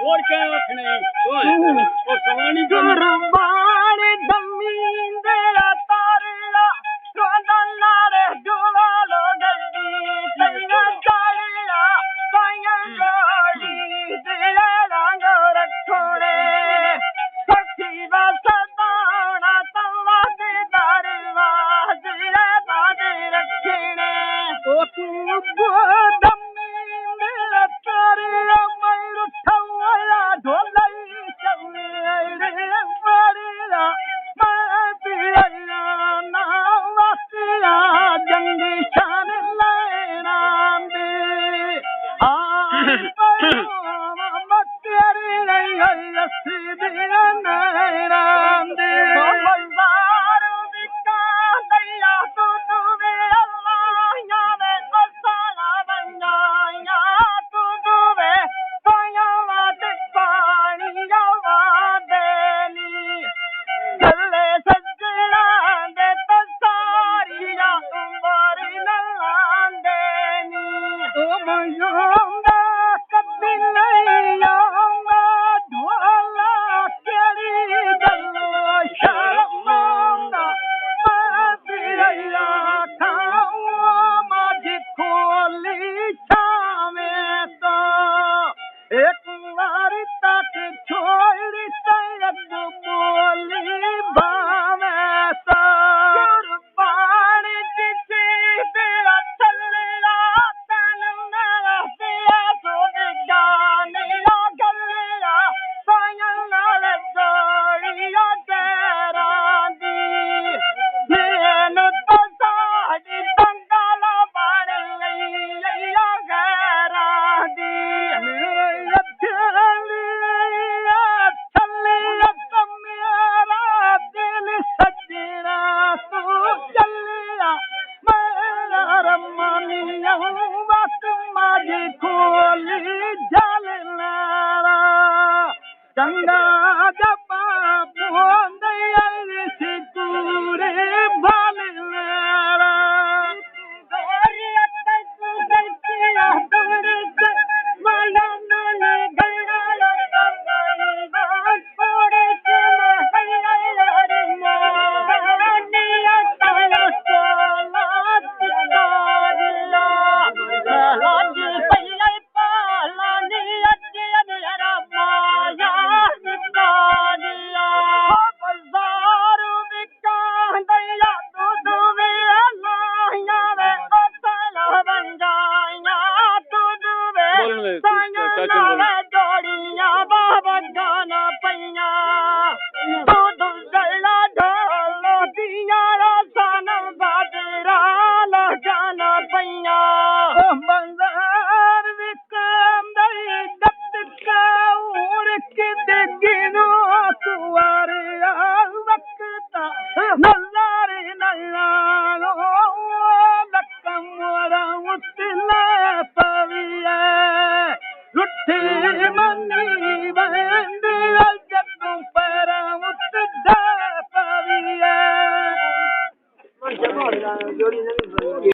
और क्या रखने ओ सवानी गुरबानी दमीन देला तारेला रोदनारे जुवालो गड्डी तैया चाड़ीला पाया गोड़ी दिला रंगो रखोड़े सखी बसदाना तवा दे दरवा दिला बादे रखने ओ तू दमीन देला तारेला मैरू ठवला ढोलाई चवले बड़ीला पिला नावसिया जंगी शान लैनाम दे तेरी नहीं सीधी नैनाम दे बंदार बिका दैया तू वे अल्लाह यावे असाला बंजाया तू वे पाया वाद पानी जावा देनी चले सजना दे तो सारिया उम्र नलान देनी ओ मयूंगा कभी नहीं आऊंगा ढोला तेरी गलो शर्माऊंगा मैं पिया खाऊं माझी खोली छावे तो एक बारी तक छोड़ी तैरक बोली भावे तो कुर्बानी जिसी तेरा चलेगा तन मेरा दिया सो बिगाने गलेगा पायल नाल जोड़िया तेरा दी जेन तो साड़ी बंगाला बन गई या गैरा दी गंगा जपा बोंदे सितूरे भालनारा गोरियत सुगतिया तुरसे माया नले गणालो तबाई बात छोड़े से हयलर मोनिया ताला सोला तारिला लाज पल्ले पाला नियत अनहरा माया तारिला बाजार बिका दैया दूध वे अल्लाह यावे असल बन जाया दूध वे साया जोड़िया बाबा गाना पैया दूध गला ढोलो दिया सन बाजरा लगाना पैया बंदार विक्रम दई दत्त उड़ के देखिनो तुआरे वक्ता नल्लारे नल्लारो लक्कम मोरा उतला पविया रुठे मनी बंदी जगू पर उतला पविया